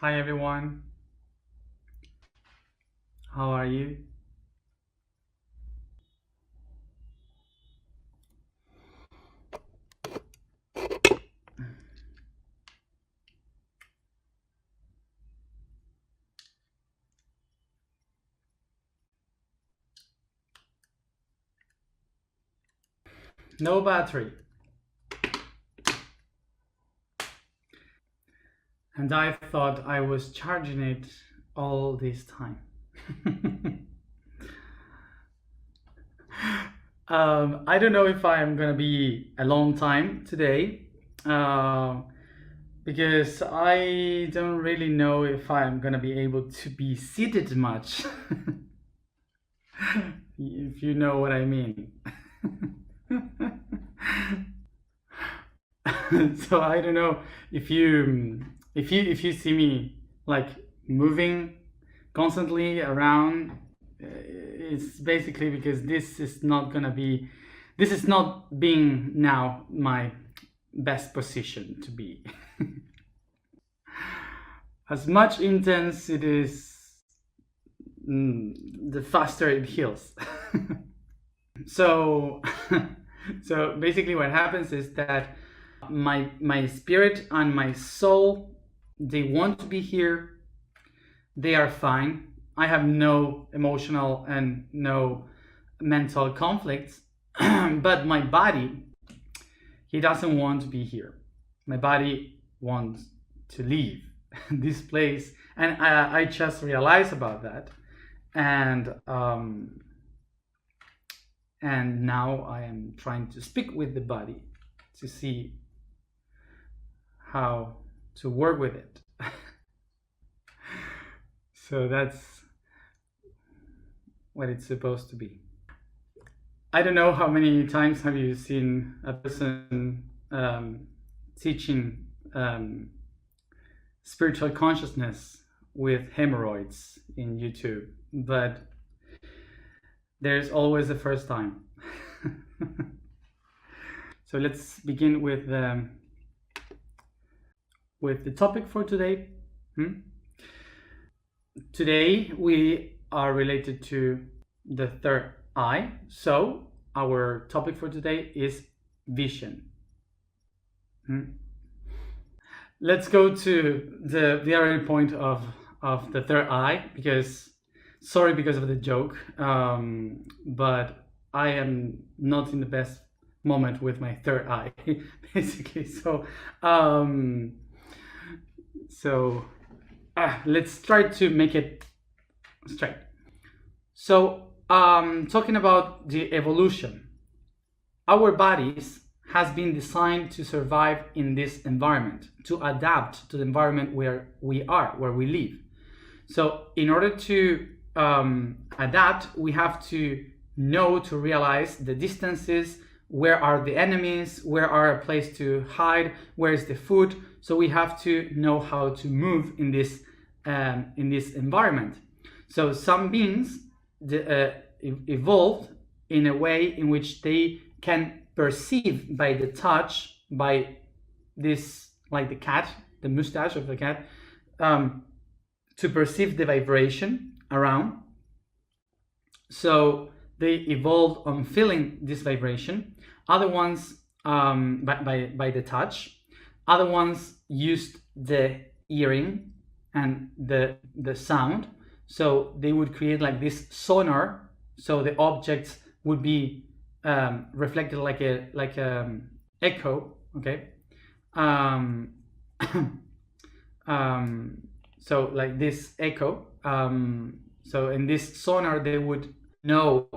Hi everyone, how are you? No battery. And I thought I was charging it all this time. I don't know if I'm gonna be a long time today because I don't really know if I'm gonna be able to be seated much. If you know what I mean. So I don't know if you see me like moving constantly around. It's basically because this is not being now my best position to be. As much intense it is, the faster it heals. So so basically what happens is that my spirit and my soul, they want to be here, they are fine, I have no emotional and no mental conflicts. But my body, he doesn't want to be here. My body wants to leave this place, and I just realized about that. And now I am trying to speak with the body to see how to work with it. So that's what it's supposed to be. I don't know how many times have you seen a person teaching spiritual consciousness with hemorrhoids in YouTube, but there's always a first time. So let's begin with the topic for today. Today we are related to the third eye. So our topic for today is vision. Let's go to the very point of the third eye, because of the joke, but I am not in the best moment with my third eye, basically. So let's try to make it straight. So talking about the evolution, our bodies has been designed to survive in this environment, to adapt to the environment where we live. So in order to adapt, we have to realize the distances, where are the enemies, where are a place to hide, where is the food. So we have to know how to move in this environment. So some beings evolved in a way in which they can perceive by the touch, by this, like the cat, the mustache of the cat, to perceive the vibration around. So they evolved on feeling this vibration. Other ones by the touch. Other ones used the hearing and the sound. So they would create like this sonar. So the objects would be reflected like a echo. Okay. So like this echo. So in this sonar, they would know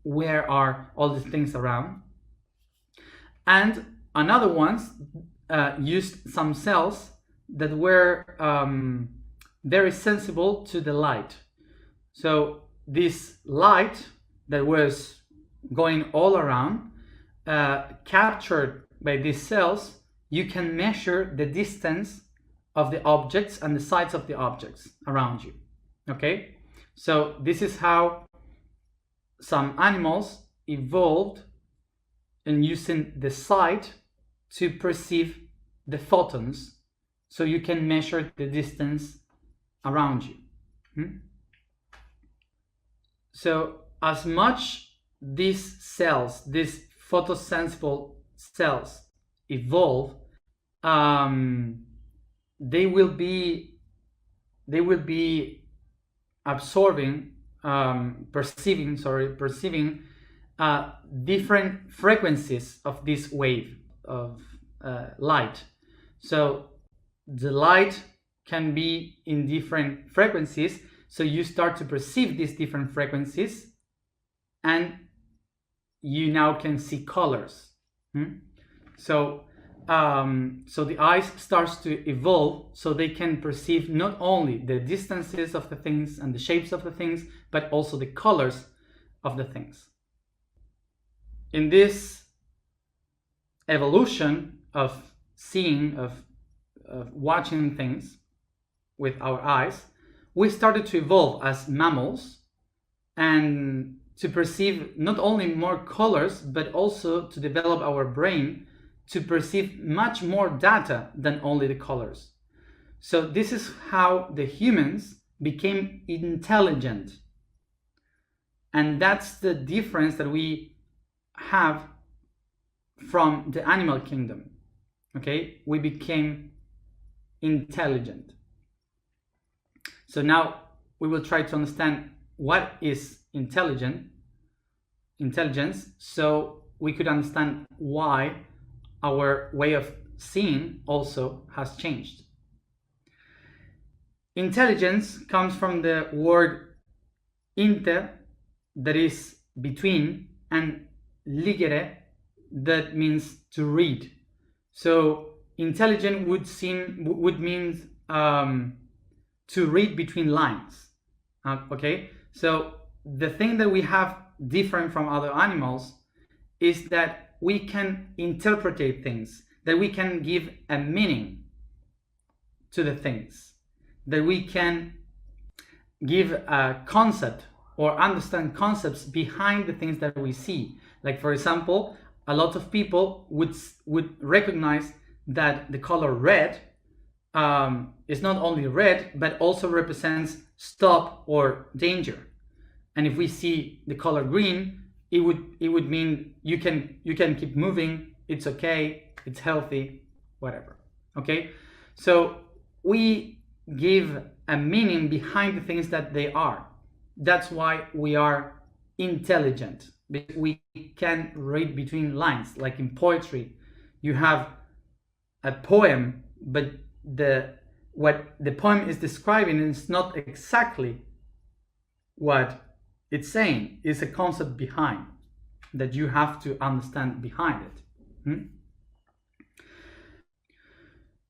where are all the things around. And another ones used some cells that were very sensible to the light. So this light that was going all around, captured by these cells, you can measure the distance of the objects and the size of the objects around you. Okay, so this is how some animals evolved in using the sight to perceive the photons, so you can measure the distance around you. So as much these cells, these photosensible cells evolve, they will be absorbing, perceiving different frequencies of this wave of light. So the light can be in different frequencies, so you start to perceive these different frequencies, and you now can see colors. So the eyes starts to evolve, so they can perceive not only the distances of the things and the shapes of the things, but also the colors of the things. In this evolution of seeing, of watching things with our eyes, we started to evolve as mammals and to perceive not only more colors, but also to develop our brain to perceive much more data than only the colors. So this is how the humans became intelligent. And that's the difference that we have from the animal kingdom. Okay, we became intelligent. So now we will try to understand what is intelligence, so we could understand why our way of seeing also has changed. Intelligence comes from the word inter, that is between, and ligere, that means to read. So intelligent would mean to read between lines. Okay, so the thing that we have different from other animals is that we can interpret things, that we can give a meaning to the things, that we can give a concept or understand concepts behind the things that we see. Like, for example, a lot of people would recognize that the color red is not only red, but also represents stop or danger. And if we see the color green, it would mean you can keep moving, it's okay, it's healthy, whatever. Okay, so we give a meaning behind the things that they are. That's why we are intelligent. We can read between lines. Like in poetry, you have a poem, but what the poem is describing is not exactly what it's saying. It's a concept behind that you have to understand behind it.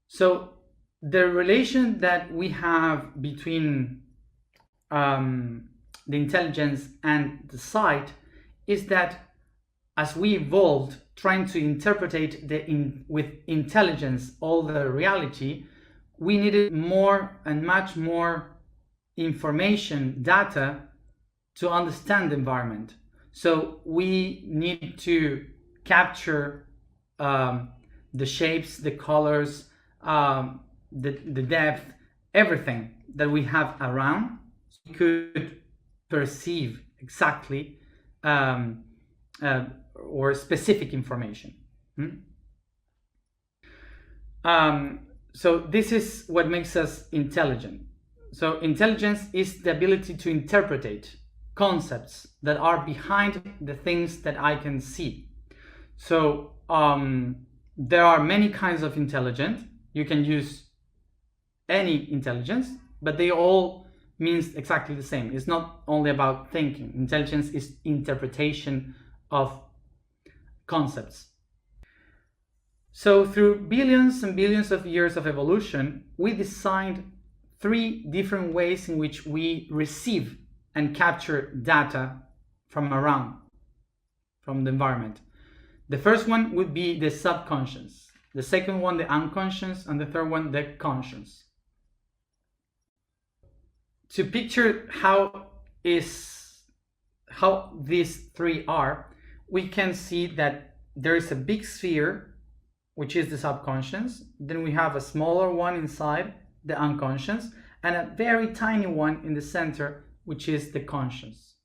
So the relation that we have between the intelligence and the sight is that as we evolved trying to interpret with intelligence all the reality, we needed more and much more information, data, to understand the environment. So we need to capture the shapes, the colors, the depth, everything that we have around, so we could perceive exactly or specific information. So this is what makes us intelligent. So intelligence is the ability to interpret concepts that are behind the things that I can see. So there are many kinds of intelligence. You can use any intelligence, but they all means exactly the same. It's not only about thinking. Intelligence is interpretation of concepts. So through billions and billions of years of evolution, we designed 3 different ways in which we receive and capture data from around, from the environment. The first one would be the subconscious, the second one the unconscious, and the third one the conscious. To picture how these 3 are, we can see that there is a big sphere, which is the subconscious. Then we have a smaller one inside, the unconscious, and a very tiny one in the center, which is the conscience.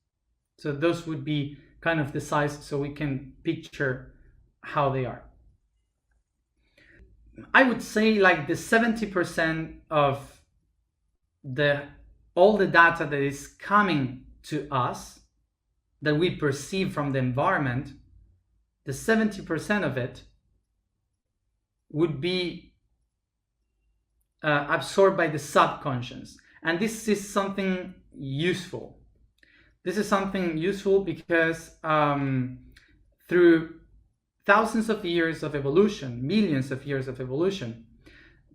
So those would be kind of the size, so we can picture how they are. I would say like the 70% of all the data that is coming to us, that we perceive from the environment, the 70% of it would be absorbed by the subconscious. And this is something useful. This is something useful because through thousands of years of evolution, millions of years of evolution,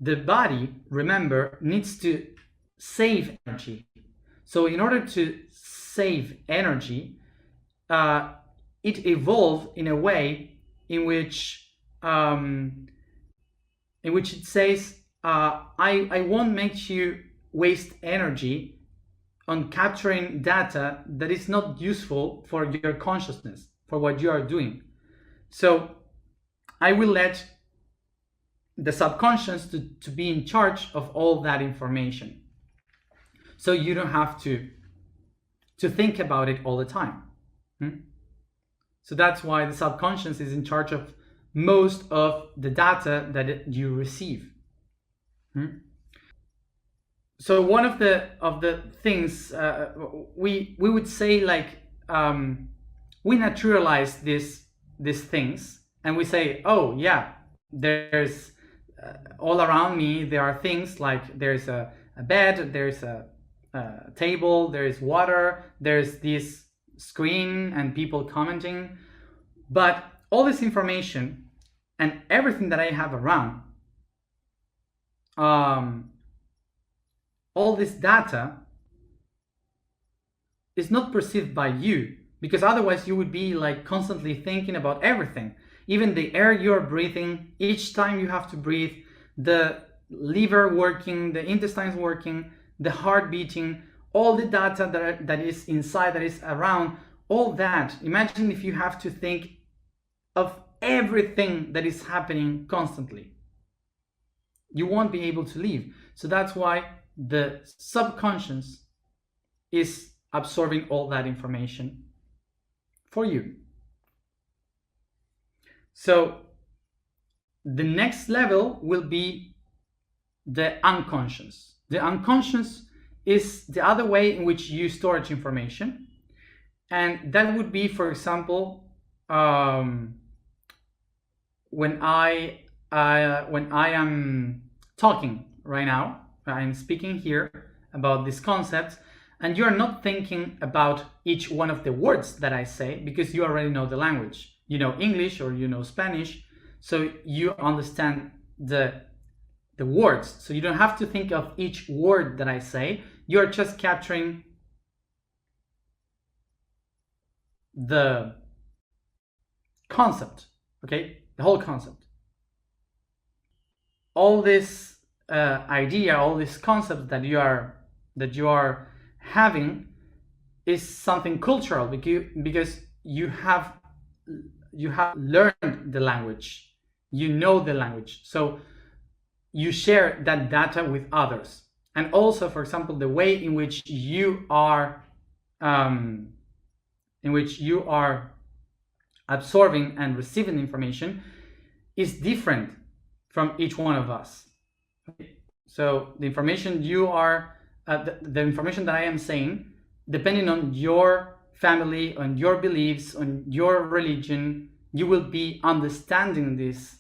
the body, remember, needs to save energy. So in order to save energy, it evolved in a way in which it says, I won't make you waste energy on capturing data that is not useful for your consciousness, for what you are doing. So I will let the subconscious to be in charge of all that information. So you don't have to think about it all the time. So that's why the subconscious is in charge of most of the data that you receive. So one of the things we would say, like, we naturalize these things, and we say, oh yeah, there's all around me there are things like there's a bed, there's a table, there's water, there's this screen and people commenting. But all this information and everything that I have around, all this data is not perceived by you, because otherwise you would be like constantly thinking about everything. Even the air you're breathing, each time you have to breathe, the liver working, the intestines working, the heart beating, all the data that is inside, that is around, all that. Imagine if you have to think of everything that is happening constantly. You won't be able to live. So that's why the subconscious is absorbing all that information for you. So the next level will be the unconscious. The unconscious is the other way in which you store information, and that would be, for example, when I am talking right now, I'm speaking here about this concept, and you are not thinking about each one of the words that I say, because you already know the language. You know English or you know Spanish, so you understand the words. So you don't have to think of each word that I say. You're just capturing the concept, okay? The whole concept. All this idea, all this concept that you are having is something cultural, because you have learned the language, you know the language, so you share that data with others. And also, for example, the way in which you are absorbing and receiving information is different from each one of us. So the information you are the information that I am saying, depending on your family, on your beliefs, on your religion, you will be understanding this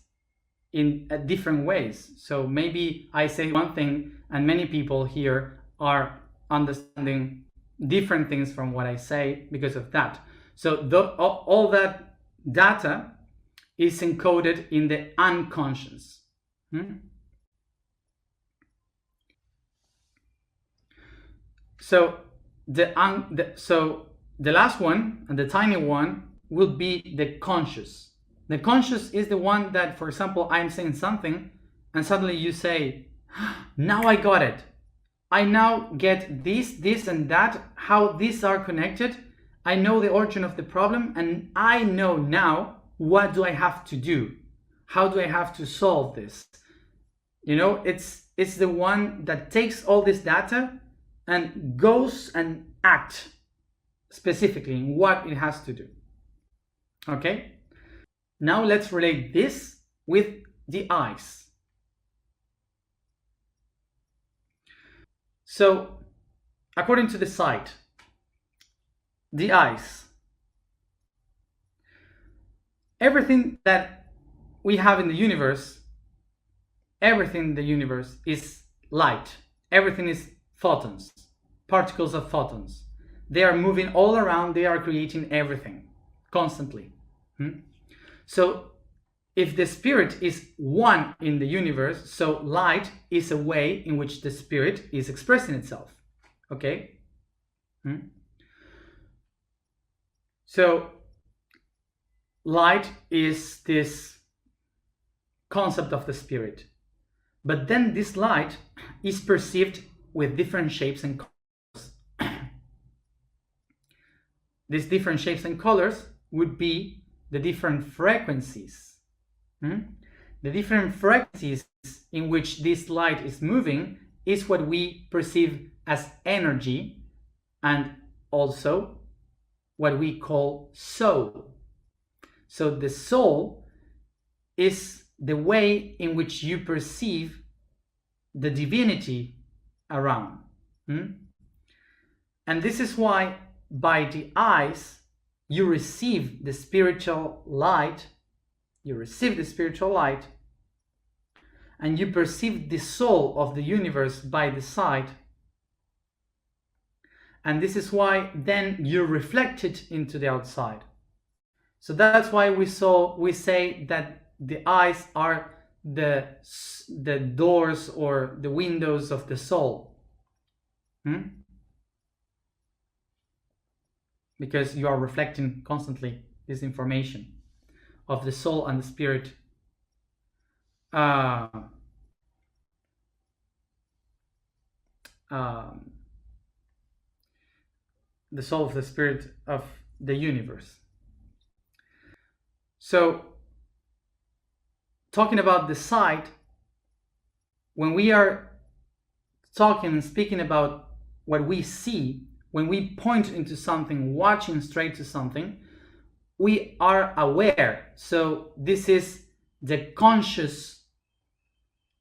in different ways. So maybe I say one thing and many people here are understanding different things from what I say because of that. So all that data is encoded in the unconscious. So the last one, and the tiny one, will be the conscious. The conscious is the one that, for example, I'm saying something and suddenly you say, now I got it. I now get this and that, how these are connected. I know the origin of the problem, and I know now what do I have to do? How do I have to solve this? You know, it's is the one that takes all this data and goes and acts specifically in what it has to do. Okay? Now let's relate this with the eyes. So, according to the site, the eyes, everything that we have in the universe, everything in the universe is light. Everything is photons, particles of photons. They are moving all around, they are creating everything constantly. So if the spirit is one in the universe, so light is a way in which the spirit is expressing itself. Okay? So light is this concept of the spirit. But then this light is perceived with different shapes and colors. These different shapes and colors would be the different frequencies. The different frequencies in which this light is moving is what we perceive as energy, and also what we call soul. So the soul is the way in which you perceive the divinity around. And this is why by the eyes you receive the spiritual light, and you perceive the soul of the universe by the sight. And this is why then you reflect it into the outside. So that's why we say that the eyes are the doors or the windows of the soul. Because you are reflecting constantly this information of the soul and the spirit. The soul of the spirit of the universe. So, talking about the sight, when we are talking and speaking about what we see, when we point into something, watching straight to something, we are aware. So this is the conscious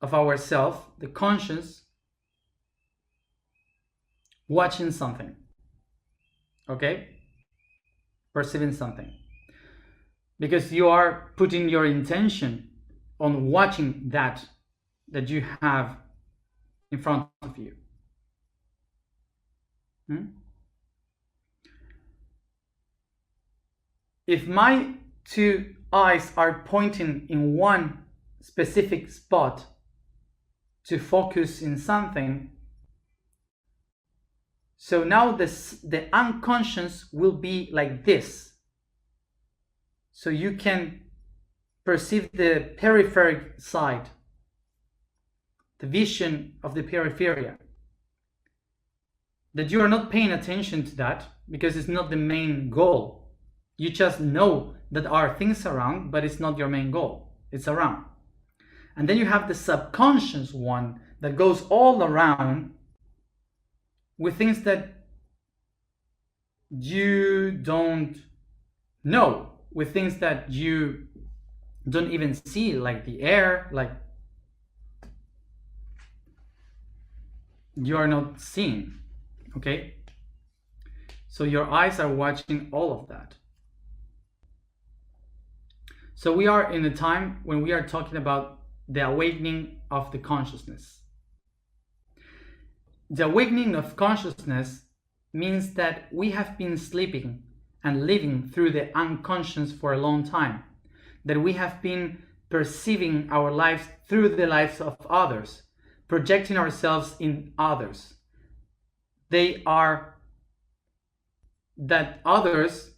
of ourself, the conscious watching something, okay? Perceiving something. Because you are putting your intention on watching that you have in front of you. If my two eyes are pointing in one specific spot to focus in something, so now the unconscious will be like this. So you can perceive the peripheric side, the vision of the peripheria. That you are not paying attention to that because it's not the main goal. You just know that there are things around, but it's not your main goal. It's around. And then you have the subconscious one that goes all around with things that you don't know, with things that you don't even see, like the air, like you are not seeing. Okay? So your eyes are watching all of that. So we are in a time when we are talking about the awakening of the consciousness. The awakening of consciousness means that we have been sleeping and living through the unconscious for a long time. That we have been perceiving our lives through the lives of others, projecting ourselves in others. That others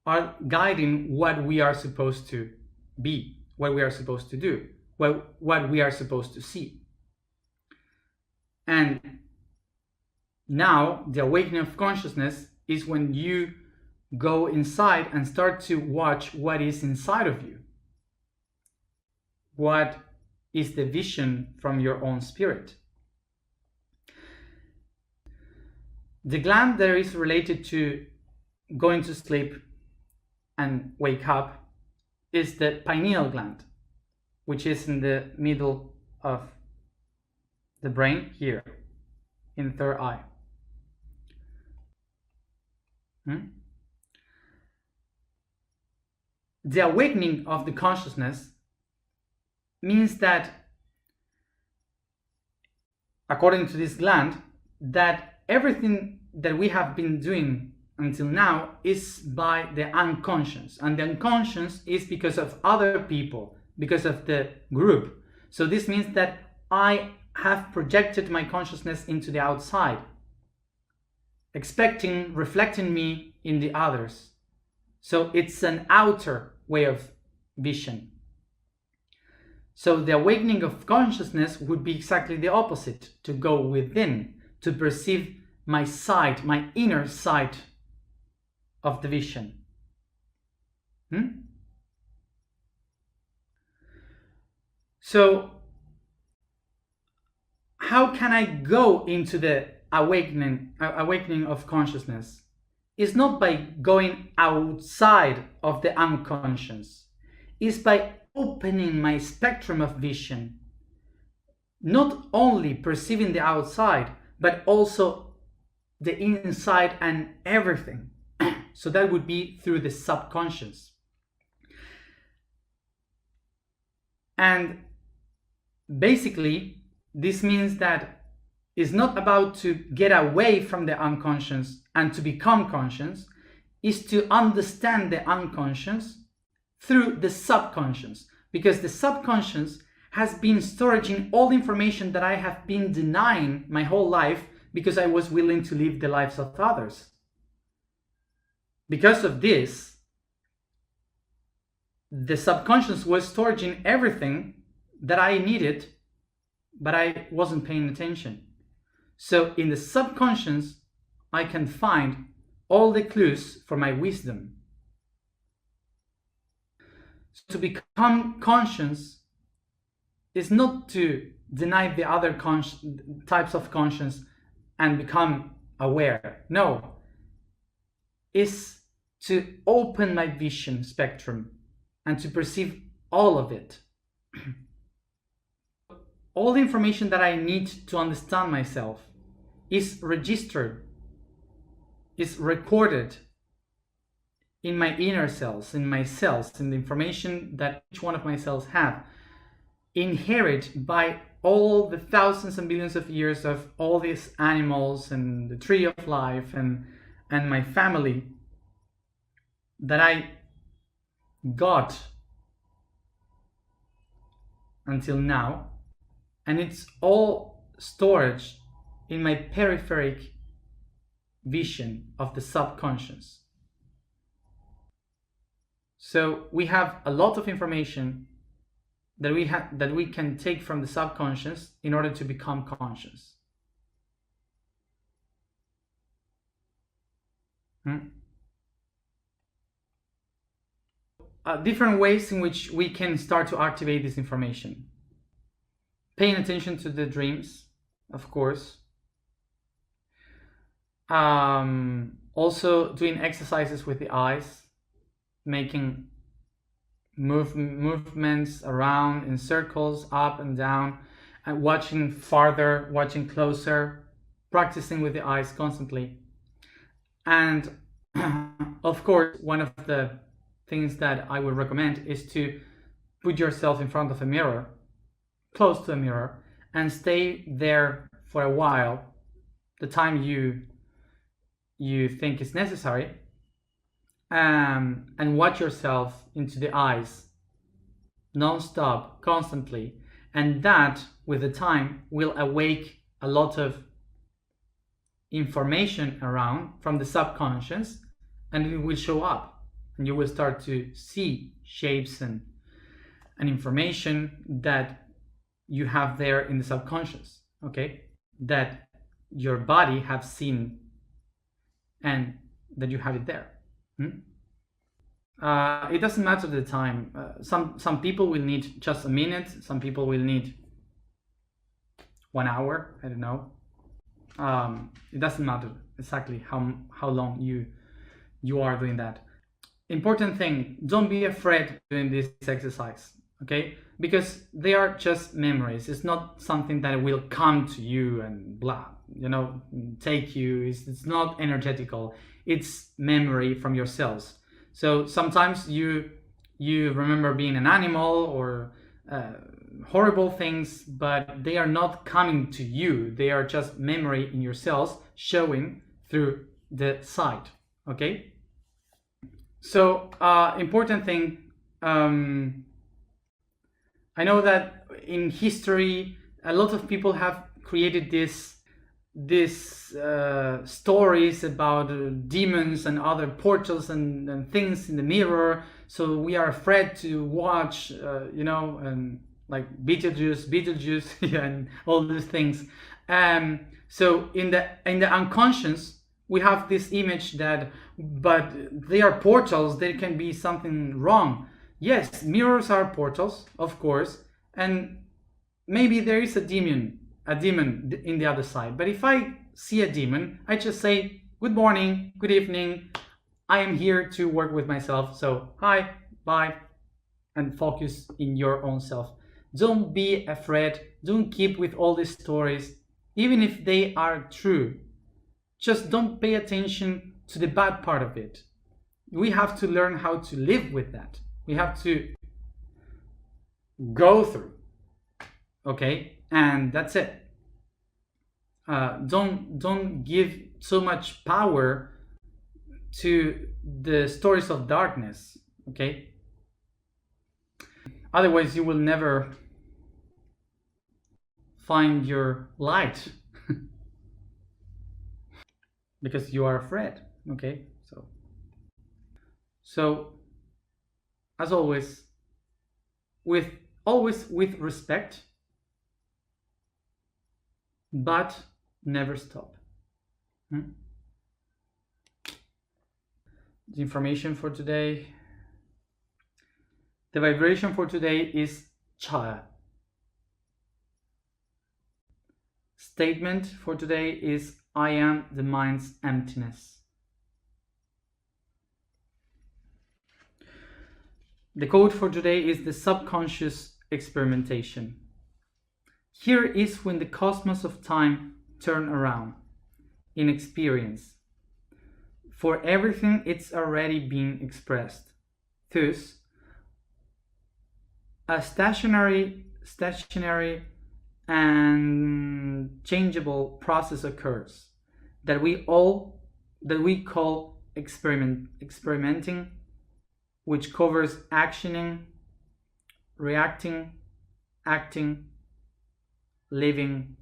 are guiding what we are supposed to be, what we are supposed to do, what we are supposed to see. And now the awakening of consciousness is when you go inside and start to watch what is inside of you, what is the vision from your own spirit. The gland that is related to going to sleep and wake up is the pineal gland, which is in the middle of the brain here, in the third eye. The awakening of the consciousness means that, according to this gland, that everything that we have been doing until now is by the unconscious, and the unconscious is because of other people, because of the group. So this means that I have projected my consciousness into the outside, reflecting me in the others. So it's an outer way of vision. So the awakening of consciousness would be exactly the opposite, to go within, to perceive my side, my inner side of the vision. So how can I go into the awakening of consciousness? It's not by going outside of the unconscious. It's by opening my spectrum of vision, not only perceiving the outside, but also the inside and everything. So that would be through the subconscious. And basically, this means that it's not about to get away from the unconscious and to become conscious, is to understand the unconscious through the subconscious, because the subconscious has been storing all the information that I have been denying my whole life because I was willing to live the lives of others. Because of this, the subconscious was storing everything that I needed, but I wasn't paying attention. So in the subconscious, I can find all the clues for my wisdom. To become conscious is not to deny the other types of conscience and become aware. No. Is to open my vision spectrum and to perceive all of it. All the information that I need to understand myself is registered, is recorded in my inner cells, in my cells, in the information that each one of my cells have, inherited by all the thousands and billions of years of all these animals and the tree of life and my family that I got until now. And it's all storage in my peripheric vision of the subconscious. So we have a lot of information that we can take from the subconscious in order to become conscious. Different ways in which we can start to activate this information. Paying attention to the dreams, of course. Also doing exercises with the eyes, making movements around in circles, up and down, and watching farther, watching closer, practicing with the eyes constantly. And of course, one of the things that I would recommend is to put yourself in front of a mirror, close to a mirror, and stay there for a while, the time you think is necessary, and watch yourself into the eyes non-stop, constantly, and that with the time will awake a lot of information around from the subconscious, and it will show up, and you will start to see shapes and information that you have there in the subconscious, okay, that your body have seen and that you have it there. It doesn't matter the time. Some people will need just a minute. Some people will need 1 hour. I don't know. It doesn't matter exactly how long you are doing that. Important thing: don't be afraid doing this exercise. Okay, because they are just memories. It's not something that will come to you and blah. Take you. It's not energetical. It's memory from your cells. So sometimes you remember being an animal or horrible things, but they are not coming to you. They are just memory in your cells showing through the sight. Okay. So important thing. I know that in history, a lot of people have created these stories about demons and other portals and things in the mirror. So we are afraid to watch, and like Beetlejuice, yeah, and all these things. So in the unconscious, we have this image that, but they are portals. There can be something wrong. Yes, mirrors are portals, of course, and maybe there is a demon in the other side. But if I see a demon, I just say, good morning, good evening, I am here to work with myself. So hi, bye, and focus in your own self. Don't be afraid. Don't keep with all these stories, even if they are true. Just don't pay attention to the bad part of it. We have to learn how to live with that. We have to go through. Okay, and that's it. Don't give so much power to the stories of darkness. Okay, otherwise you will never find your light because you are afraid. Okay, so as always, with respect, but never stop. The information for today, the vibration for today is Cha. Statement for today is I am the mind's emptiness. The code for today is the subconscious experimentation. Here is when the cosmos of time turn around in experience. For everything it's already been expressed. Thus, a stationary and changeable process occurs that we call experimenting, which covers actioning, reacting, acting, living,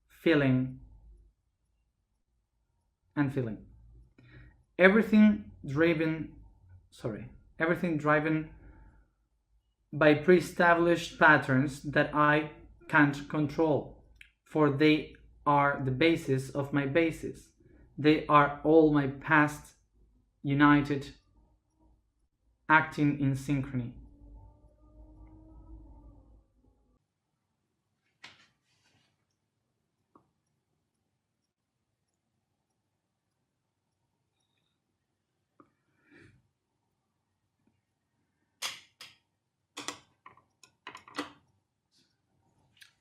feeling, and feeling. Everything driven by pre-established patterns that I can't control, for they are the basis of my basis. They are all my past, united, acting in synchrony.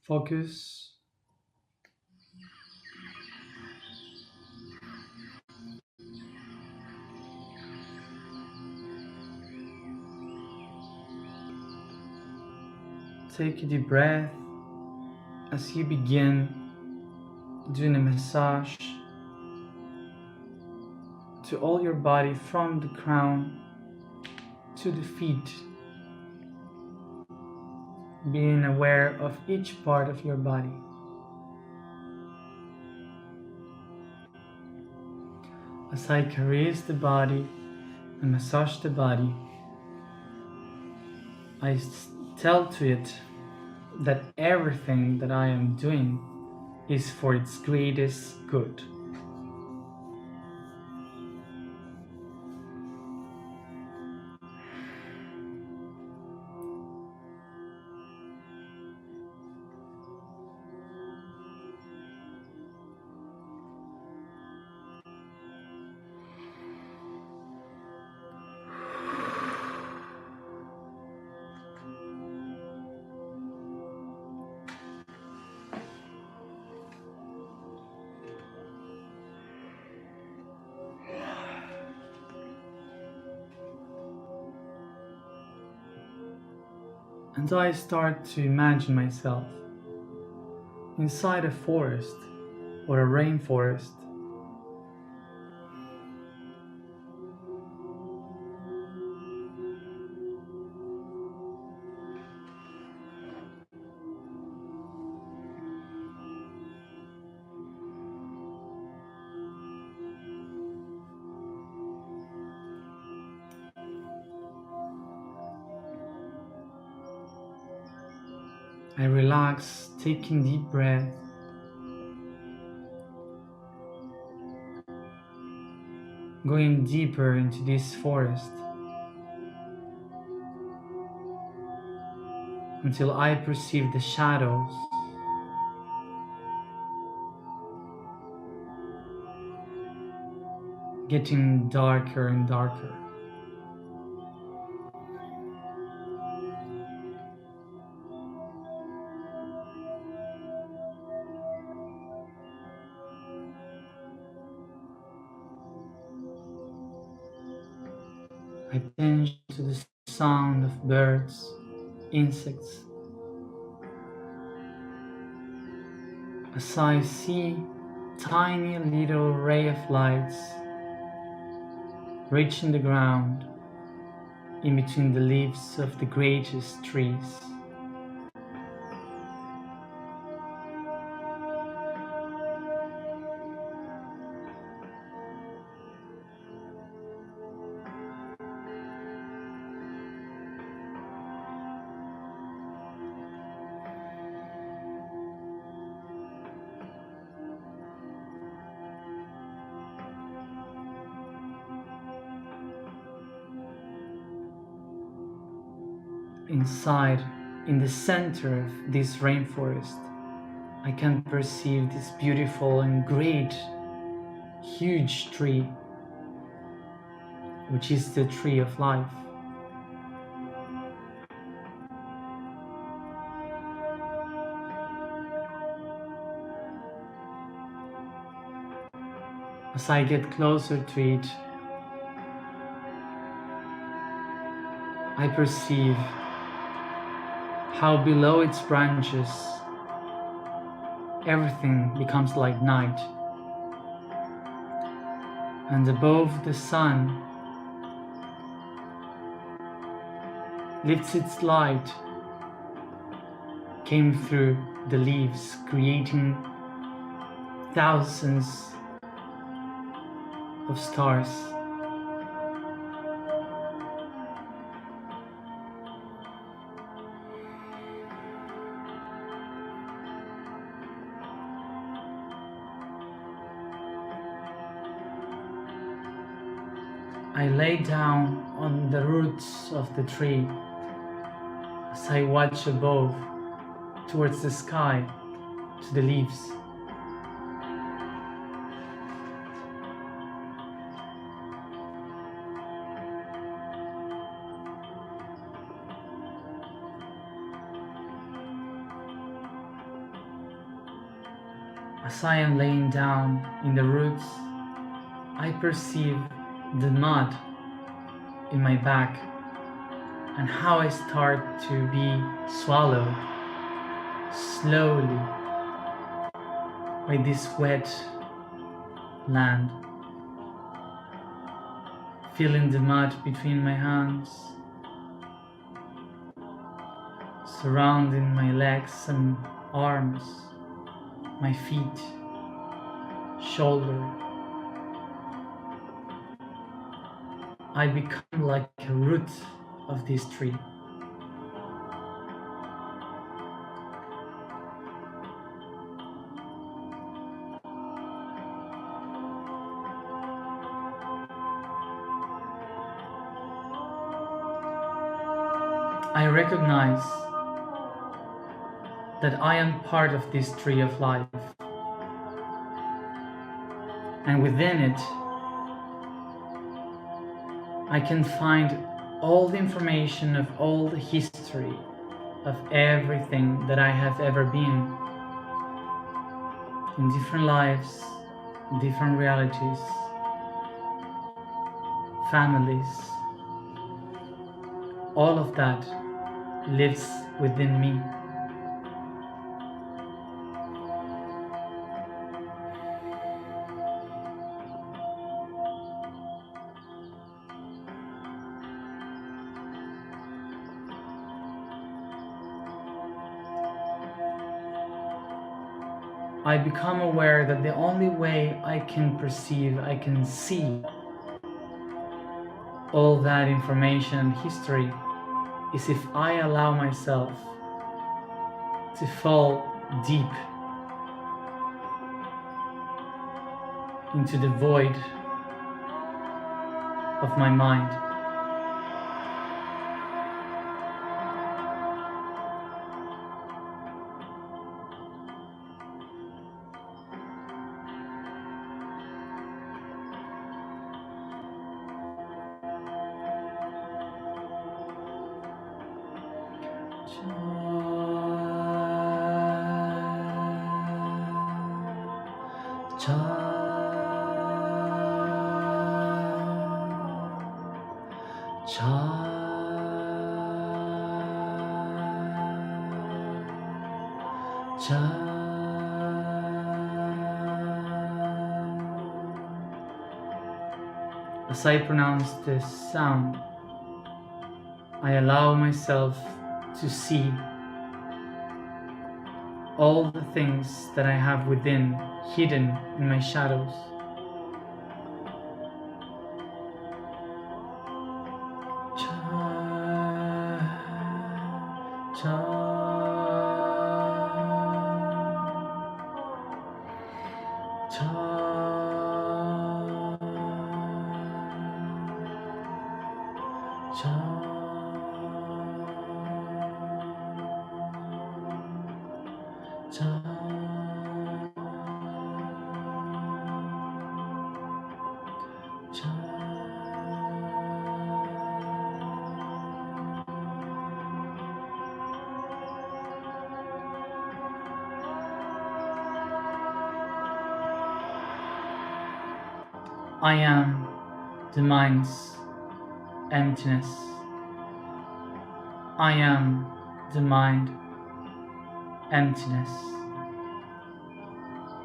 Focus. Take a deep breath as you begin doing a massage to all your body from the crown to the feet, being aware of each part of your body. As I caress the body and massage the body, I tell to it that everything that I am doing is for its greatest good. And I start to imagine myself inside a forest or a rainforest. I relax, taking deep breaths, going deeper into this forest until I perceive the shadows getting darker and darker. I pay attention to the sound of birds, insects, as I see tiny little ray of lights reaching the ground in between the leaves of the greatest trees. Inside, in the center of this rainforest, I can perceive this beautiful and great, huge tree, which is the tree of life. As I get closer to it, I perceive how below its branches everything becomes like night, and above the sun lifts its light, came through the leaves, creating thousands of stars. I lay down on the roots of the tree as I watch above towards the sky, to the leaves. As I am laying down in the roots, I perceive the mud in my back and how I start to be swallowed slowly by this wet land, feeling the mud between my hands, surrounding my legs and arms, my feet, shoulder. I become like a root of this tree. I recognize that I am part of this tree of life, and within it I can find all the information of all the history of everything that I have ever been, in different lives, different realities, families. All of that lives within me. I become aware that the only way I can perceive, I can see all that information and history is if I allow myself to fall deep into the void of my mind. As I pronounce this sound, I allow myself to see all the things that I have within, hidden in my shadows. I am the mind's emptiness. I am the mind emptiness.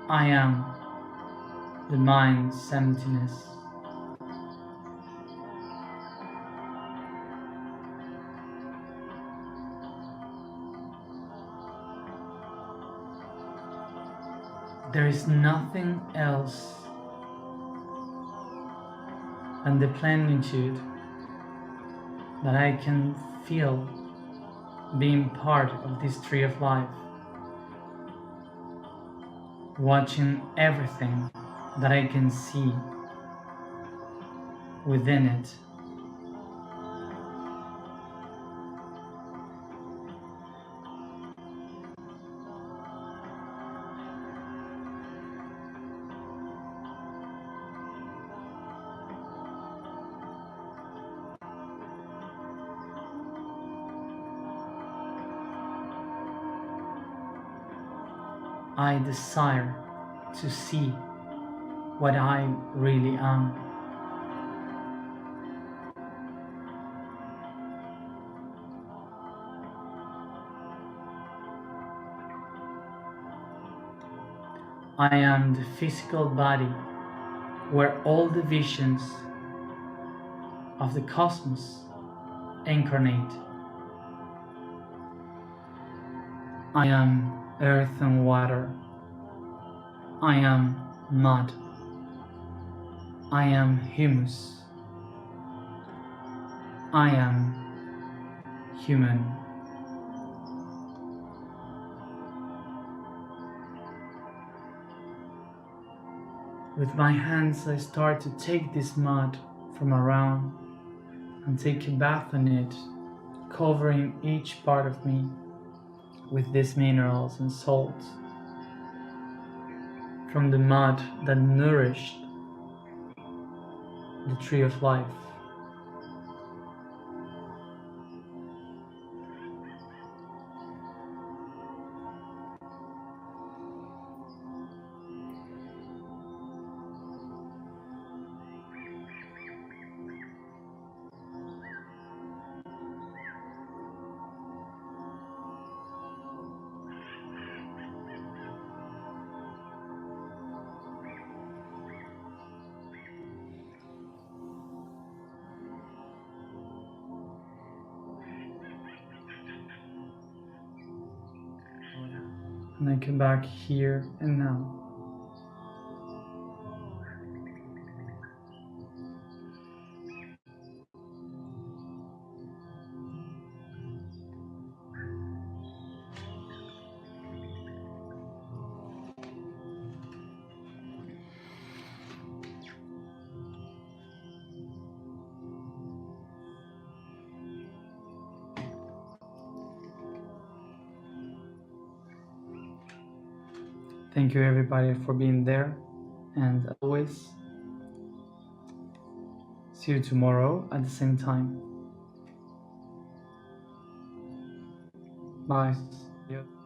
I am the mind's emptiness. There is nothing else than the plenitude that I can feel being part of this tree of life, watching everything that I can see within it. I desire to see what I really am. I am the physical body where all the visions of the cosmos incarnate. I am earth and water. I am mud. I am humus. I am human. With my hands I start to take this mud from around and take a bath in it, covering each part of me with these minerals and salts from the mud that nourished the tree of life. And I come back here and now. Thank you everybody for being there, and as always, see you tomorrow at the same time. Bye. See you.